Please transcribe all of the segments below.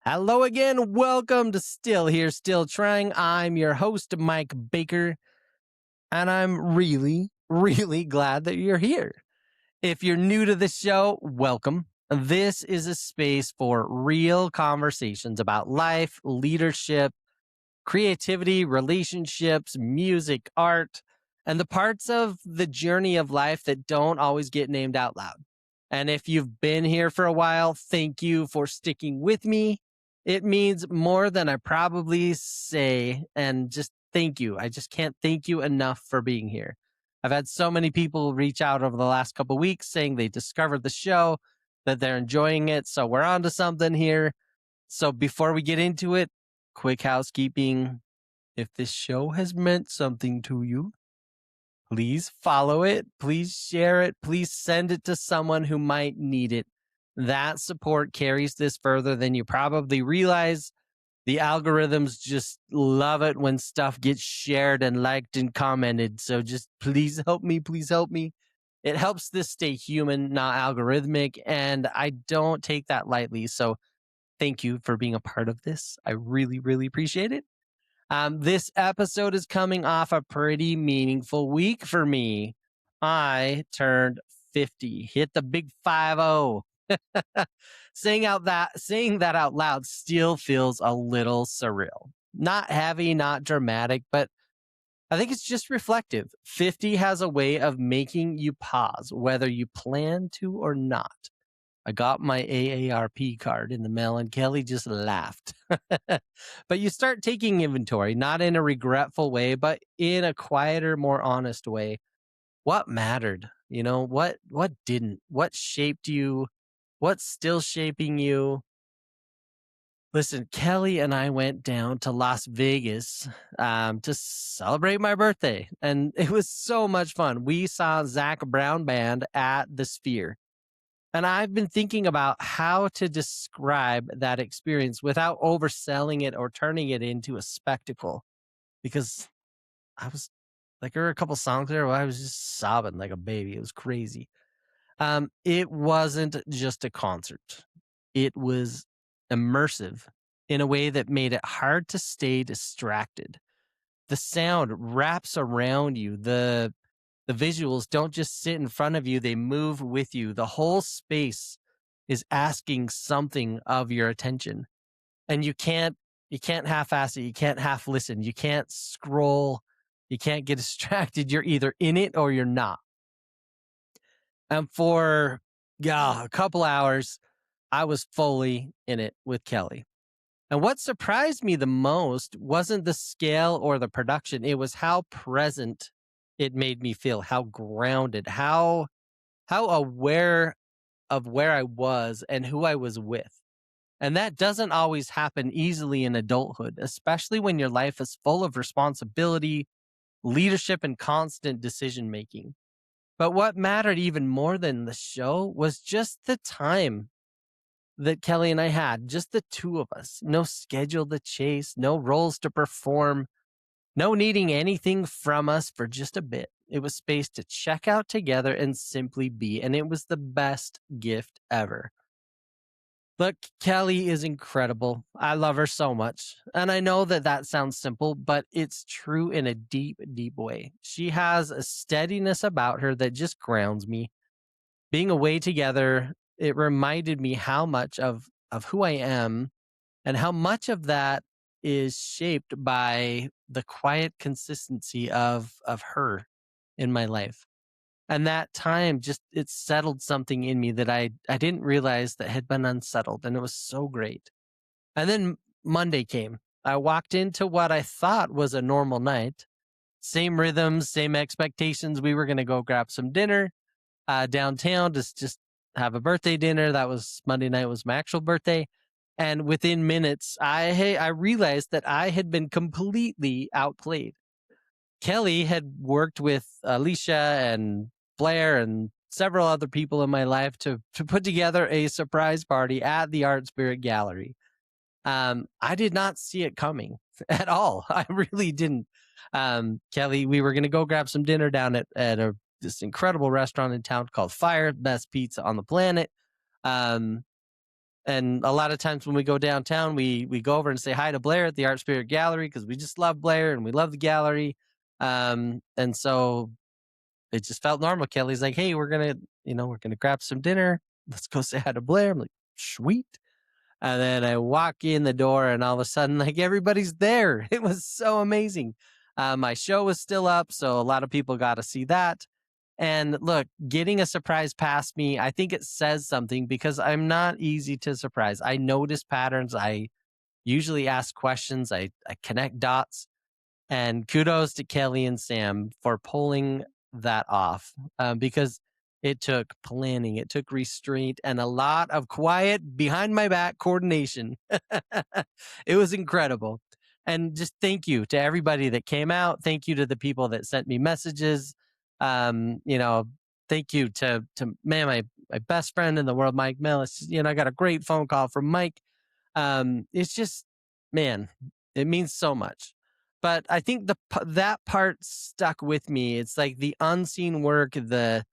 Hello again. Welcome to Still Here, Still Trying. I'm your host, Mike Baker, and I'm really glad that you're here. If you're new to the show, welcome. This is a space for real conversations about life, leadership, creativity, relationships, music, art, and the parts of the journey of life that don't always get named out loud. And if you've been here for a while, thank you for sticking with me. It means more than I probably say. And just thank you. I just can't thank you enough for being here. I've had so many people reach out over the last couple of weeks saying they discovered the show, that they're enjoying it. So we're on to something here. So before we get into it, quick housekeeping. If this show has meant something to you, please follow it. Please share it. Please send it to someone who might need it. That support carries this further than you probably realize. The algorithms just love it when stuff gets shared and liked and commented. So just please help me. Please help me. It helps this stay human, not algorithmic. And I don't take that lightly. So thank you for being a part of this. I really appreciate it. This episode is coming off a pretty meaningful week for me. I turned 50, hit the big 50. Saying that out loud still feels a little surreal. Not heavy, not dramatic, but I think it's just reflective. 50 has a way of making you pause, whether you plan to or not. I got my AARP card in the mail and Kelly just laughed. But you start taking inventory, not in a regretful way, but in a quieter, more honest way. What mattered? What didn't? What shaped you? What's still shaping you? Listen, Kelly and I went down to Las Vegas to celebrate my birthday, and it was so much fun. We saw Zach Brown Band at the Sphere. And I've been thinking about how to describe that experience without overselling it or turning it into a spectacle. Because I was like, there were a couple songs there where I was just sobbing like a baby. It was crazy. It wasn't just a concert, it was immersive in a way that made it hard to stay distracted. The sound wraps around you. The visuals don't just sit in front of you, they move with you. The whole space is asking something of your attention. And you can't half-ass it, you can't half listen, you can't scroll, you can't get distracted. You're either in it or you're not. And for a couple hours, I was fully in it with Kelly. And what surprised me the most wasn't the scale or the production, it was how present it made me feel, how grounded, how aware of where I was and who I was with. And that doesn't always happen easily in adulthood, especially when your life is full of responsibility, leadership, and constant decision making. But what mattered even more than the show was just the time that Kelly and I had, just the two of us. No schedule to chase, no roles to perform, no needing anything from us for just a bit. It was space to check out together and simply be. And it was the best gift ever. Look, Kelly is incredible. I love her so much. And I know that sounds simple, but it's true in a deep way. She has a steadiness about her that just grounds me. Being away together, it reminded me how much of who I am and how much of that is shaped by the quiet consistency of her in my life. And that time just it settled something in me that I didn't realize that had been unsettled, and it was so great. And then Monday came. I walked into what I thought was a normal night. Same rhythms, same expectations. We were going to go grab some dinner downtown, just have a birthday dinner. That was Monday night was my actual birthday. And within minutes, I realized that I had been completely outplayed. Kelly had worked with Alicia and Blair and several other people in my life to put together a surprise party at the Art Spirit Gallery. I did not see it coming at all. I really didn't. Kelly, we were going to go grab some dinner down at this incredible restaurant in town called Fire, best pizza on the planet. Um, And a lot of times when we go downtown, we go over and say hi to Blair at the Art Spirit Gallery because we just love Blair and we love the gallery. And so it just felt normal. Kelly's like, "Hey, we're gonna grab some dinner. Let's go say hi to Blair." I'm like, "Sweet." And then I walk in the door, and all of a sudden, like everybody's there. It was so amazing. My show was still up, so a lot of people got to see that. And look, getting a surprise past me, I think it says something because I'm not easy to surprise. I notice patterns. I usually ask questions. I connect dots. And kudos to Kelly and Sam for pulling that off because it took planning, it took restraint, and a lot of quiet behind my back coordination. It was incredible. And just thank you to everybody that came out. Thank you to the people that sent me messages. You know, thank you to man, my best friend in the world, Mike Millis. I got a great phone call from Mike. It's just, man, it means so much. But I think that part stuck with me. It's like the unseen work, the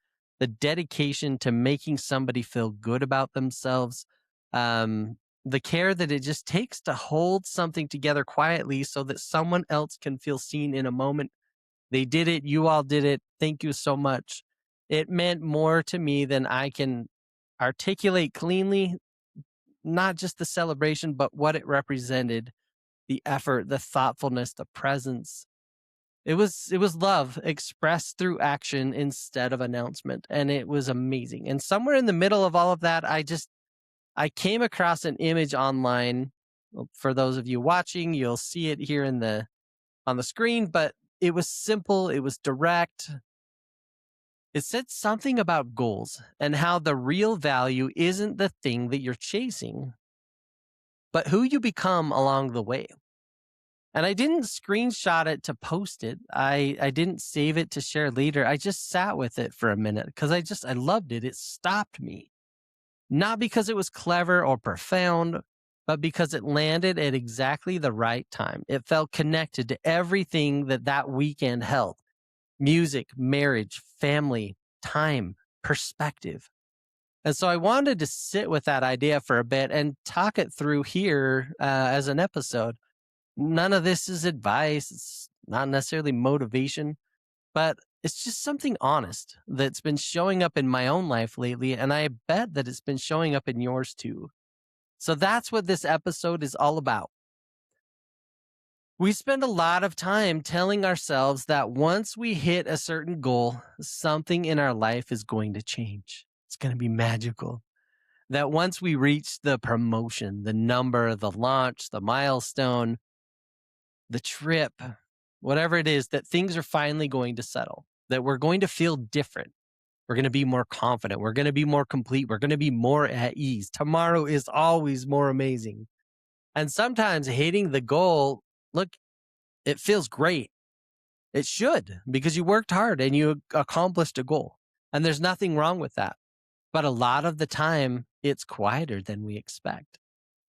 dedication to making somebody feel good about themselves, the care that it just takes to hold something together quietly so that someone else can feel seen in a moment. They did it. You all did it. Thank you so much. It meant more to me than I can articulate cleanly, not just the celebration, but what it represented, the effort, the thoughtfulness, the presence. It was love expressed through action instead of announcement, and it was amazing. And somewhere in the middle of all of that, I came across an image online. Well, for those of you watching, you'll see it here on the screen, but it was simple, it was direct. It said something about goals and how the real value isn't the thing that you're chasing, but who you become along the way. And I didn't screenshot it to post it. I didn't save it to share later. I just sat with it for a minute because I loved it. It stopped me. Not because it was clever or profound, but because it landed at exactly the right time. It felt connected to everything that weekend held: music, marriage, family, time, perspective. And so I wanted to sit with that idea for a bit and talk it through here as an episode. None of this is advice. It's not necessarily motivation, but it's just something honest that's been showing up in my own life lately. And I bet that it's been showing up in yours too. So that's what this episode is all about. We spend a lot of time telling ourselves that once we hit a certain goal, something in our life is going to change. It's going to be magical. That once we reach the promotion, the number, the launch, the milestone, the trip, whatever it is, that things are finally going to settle, that we're going to feel different. We're going to be more confident. We're going to be more complete. We're going to be more at ease. Tomorrow is always more amazing. And sometimes hitting the goal, look, it feels great. It should, because you worked hard and you accomplished a goal. And there's nothing wrong with that. But a lot of the time, it's quieter than we expect.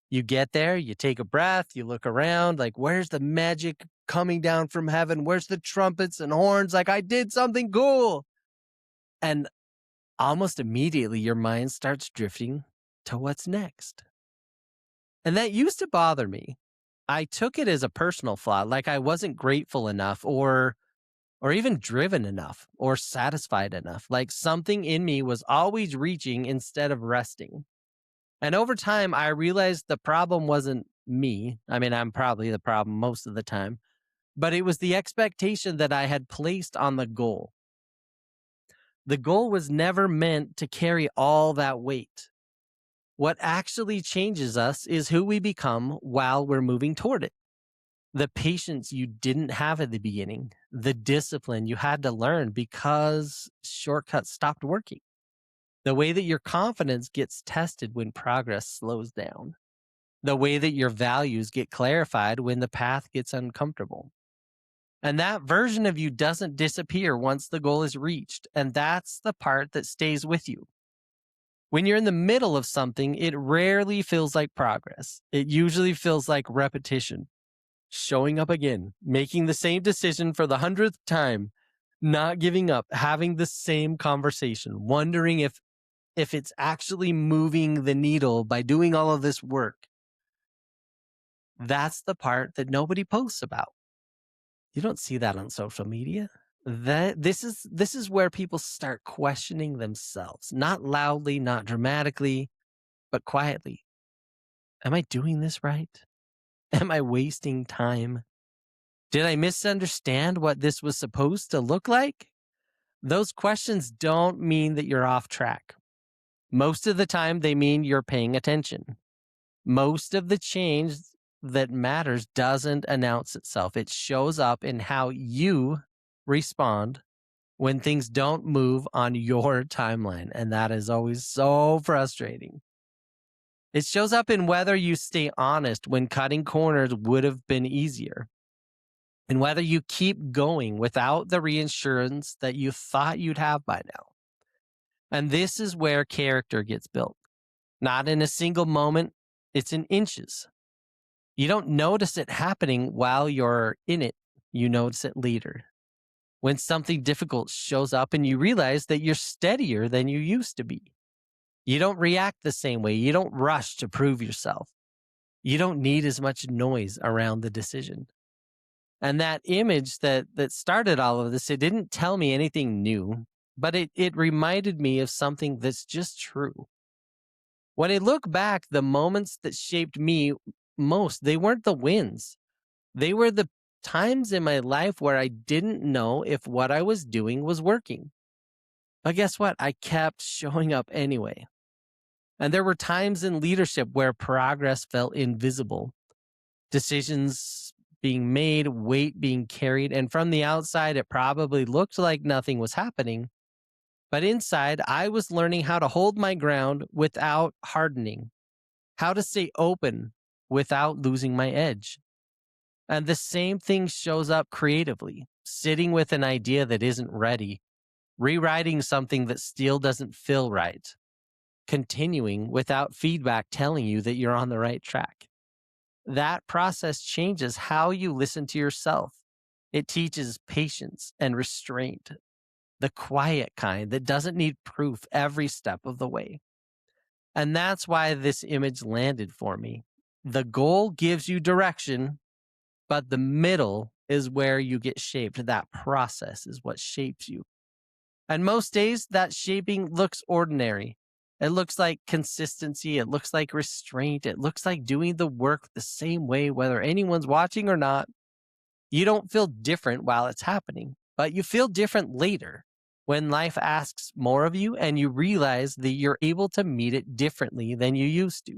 You get there, you take a breath, you look around, like, where's the magic coming down from heaven? Where's the trumpets and horns? Like, I did something cool. And almost immediately, your mind starts drifting to what's next. And that used to bother me. I took it as a personal flaw, like I wasn't grateful enough or even driven enough or satisfied enough. Like something in me was always reaching instead of resting. And over time, I realized the problem wasn't me. I mean, I'm probably the problem most of the time, but it was the expectation that I had placed on the goal. The goal was never meant to carry all that weight. What actually changes us is who we become while we're moving toward it. The patience you didn't have at the beginning, the discipline you had to learn because shortcuts stopped working, the way that your confidence gets tested when progress slows down, the way that your values get clarified when the path gets uncomfortable. And that version of you doesn't disappear once the goal is reached. And that's the part that stays with you. When you're in the middle of something, it rarely feels like progress. It usually feels like repetition, showing up again, making the same decision for the 100th time, not giving up, having the same conversation, wondering if if it's actually moving the needle by doing all of this work. That's the part that nobody posts about. You don't see that on social media. This is where people start questioning themselves, not loudly, not dramatically, but quietly. Am I doing this right? Am I wasting time? Did I misunderstand what this was supposed to look like? Those questions don't mean that you're off track. Most of the time, they mean you're paying attention. Most of the change that matters doesn't announce itself. It shows up in how you respond when things don't move on your timeline. And that is always so frustrating. It shows up in whether you stay honest when cutting corners would have been easier, and whether you keep going without the reassurance that you thought you'd have by now. And this is where character gets built. Not in a single moment, it's in inches. You don't notice it happening while you're in it. You notice it later. When something difficult shows up and you realize that you're steadier than you used to be. You don't react the same way. You don't rush to prove yourself. You don't need as much noise around the decision. And that image that started all of this, it didn't tell me anything new, but it reminded me of something that's just true. When I look back, the moments that shaped me most, they weren't the wins. They were the times in my life where I didn't know if what I was doing was working. But guess what? I kept showing up anyway. And there were times in leadership where progress felt invisible. Decisions being made, weight being carried, and from the outside, it probably looked like nothing was happening. But inside, I was learning how to hold my ground without hardening, how to stay open without losing my edge. And the same thing shows up creatively, sitting with an idea that isn't ready, rewriting something that still doesn't feel right, continuing without feedback telling you that you're on the right track. That process changes how you listen to yourself. It teaches patience and restraint, the quiet kind that doesn't need proof every step of the way. And that's why this image landed for me. The goal gives you direction, but the middle is where you get shaped. That process is what shapes you. And most days, that shaping looks ordinary. It looks like consistency. It looks like restraint. It looks like doing the work the same way, whether anyone's watching or not. You don't feel different while it's happening, but you feel different later when life asks more of you and you realize that you're able to meet it differently than you used to.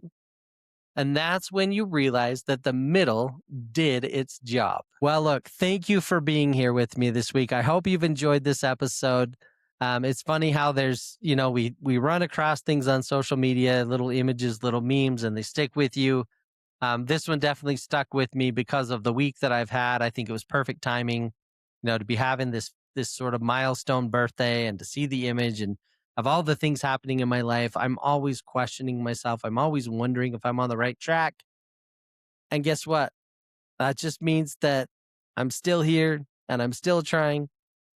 And that's when you realize that the middle did its job. Well, look, thank you for being here with me this week. I hope you've enjoyed this episode. It's funny how there's, we run across things on social media, little images, little memes, and they stick with you. This one definitely stuck with me because of the week that I've had. I think it was perfect timing, to be having this sort of milestone birthday and to see the image and of all the things happening in my life. I'm always questioning myself. I'm always wondering if I'm on the right track. And guess what? That just means that I'm still here and I'm still trying.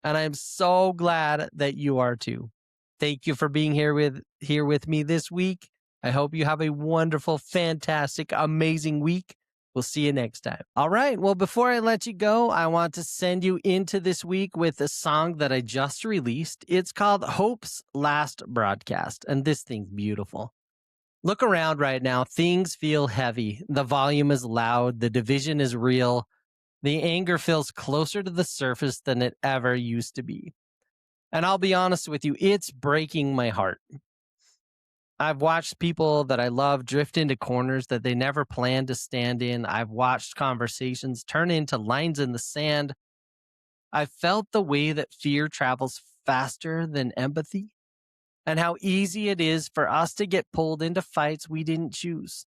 And I'm so glad that you are too. Thank you for being here with me this week. I hope you have a wonderful, fantastic, amazing week. We'll see you next time. All right. Well, before I let you go, I want to send you into this week with a song that I just released. It's called Hope's Last Broadcast, and this thing's beautiful. Look around right now. Things feel heavy. The volume is loud. The division is real. The anger feels closer to the surface than it ever used to be. And I'll be honest with you, it's breaking my heart. I've watched people that I love drift into corners that they never planned to stand in. I've watched conversations turn into lines in the sand. I've felt the way that fear travels faster than empathy and how easy it is for us to get pulled into fights we didn't choose.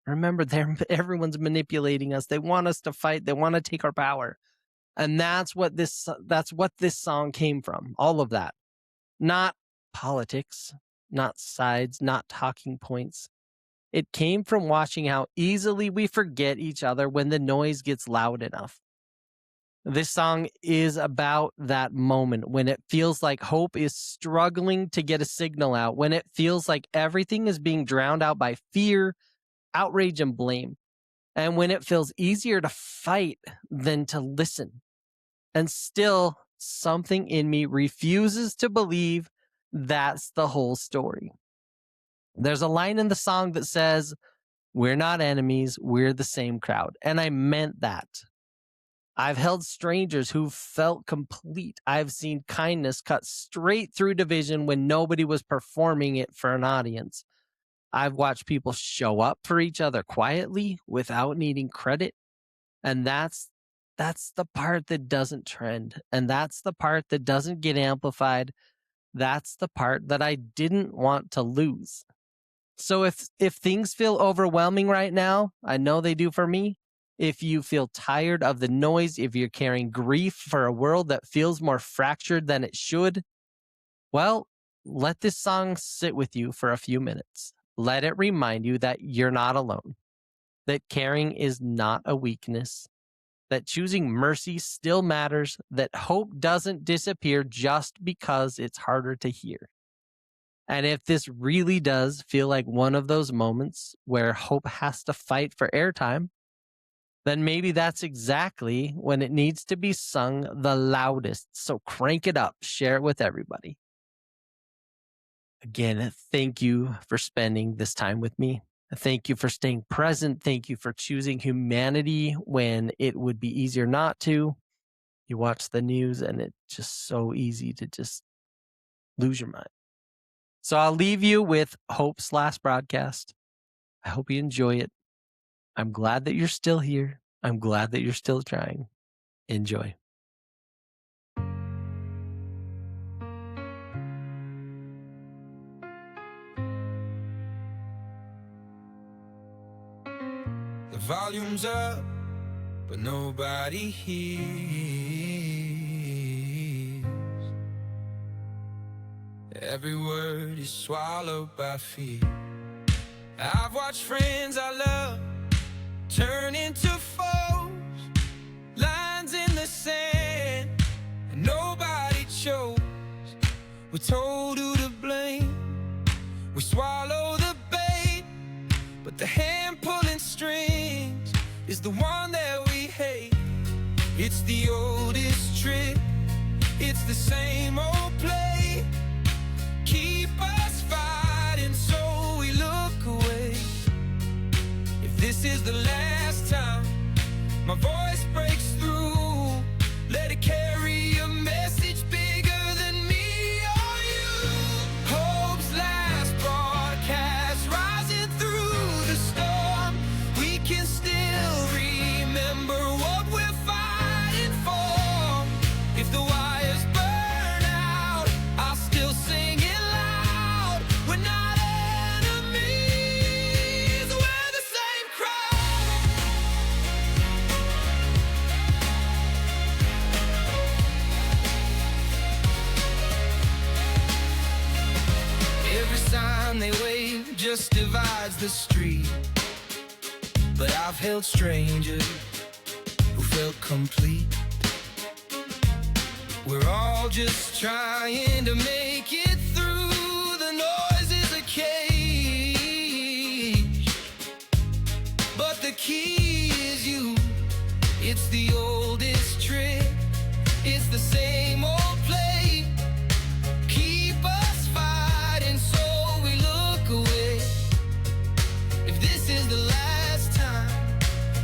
Remember, everyone's manipulating us. They want us to fight. They want to take our power. And that's what this song came from. All of that. Not politics, not sides, not talking points. It came from watching how easily we forget each other when the noise gets loud enough. This song is about that moment when it feels like hope is struggling to get a signal out, when it feels like everything is being drowned out by fear, outrage, and blame, and when it feels easier to fight than to listen. And still, something in me refuses to believe that's the whole story. There's a line in the song that says, "We're not enemies, we're the same crowd." And I meant that. I've held strangers who felt complete. I've seen kindness cut straight through division when nobody was performing it for an audience. I've watched people show up for each other quietly without needing credit. And that's the part that doesn't trend. And that's the part that doesn't get amplified. That's the part that I didn't want to lose. So if things feel overwhelming right now, I know they do for me. If you feel tired of the noise, if you're carrying grief for a world that feels more fractured than it should, well, let this song sit with you for a few minutes. Let it remind you that you're not alone, that caring is not a weakness, that choosing mercy still matters, that hope doesn't disappear just because it's harder to hear. And if this really does feel like one of those moments where hope has to fight for airtime, then maybe that's exactly when it needs to be sung the loudest. So crank it up, share it with everybody. Again, thank you for spending this time with me. Thank you for staying present. Thank you for choosing humanity when it would be easier not to. You watch the news and it's just so easy to just lose your mind. So I'll leave you with Hope's last broadcast. I hope you enjoy it. I'm glad that you're still here. I'm glad that you're still trying. Enjoy. The volume's up, but nobody hears. Every word is swallowed by fear. I've watched friends I love turn into foes, lines in the sand, and nobody chose. We're told who to blame, we swallow the bait, but the hand pulling strings is the one that we hate. It's the oldest trick, it's the same old play. Keep us fighting so we look away. If this is the last time my voice breaks through, let it carry a message bigger than me or you. Hope's last broadcast, rising through the storm. We can still remember what we're fighting for. If the wires burn out, I'll still sing it loud. We're not enemies, we're the same crowd. Every sign they wave just divides the street, but I've held strangers who felt complete. We're all just trying to make it through. The noise is a cage, but the key is you. It's the oldest trick, it's the same old play. Keep us fighting so we look away. If this is the last time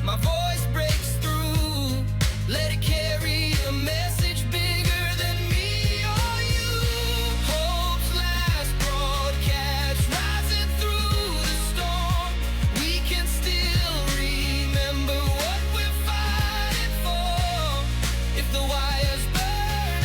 my voice breaks through, let it carry a message bigger than me or you. Hope's last broadcast, rising through the storm. We can still remember what we're fighting for. If the wires burn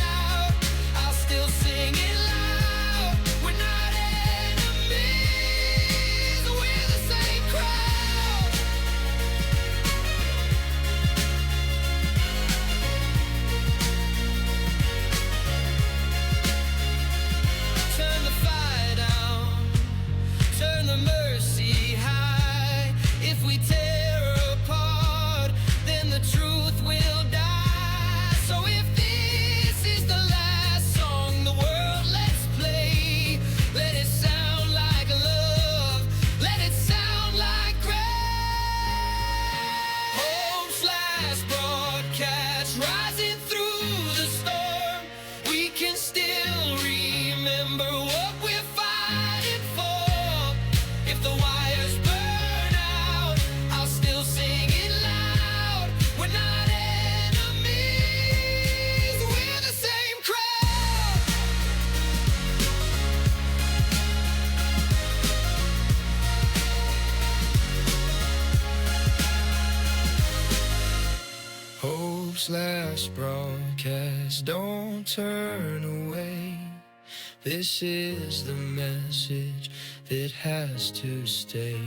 this last broadcast. Don't turn away. This is the message that has to stay.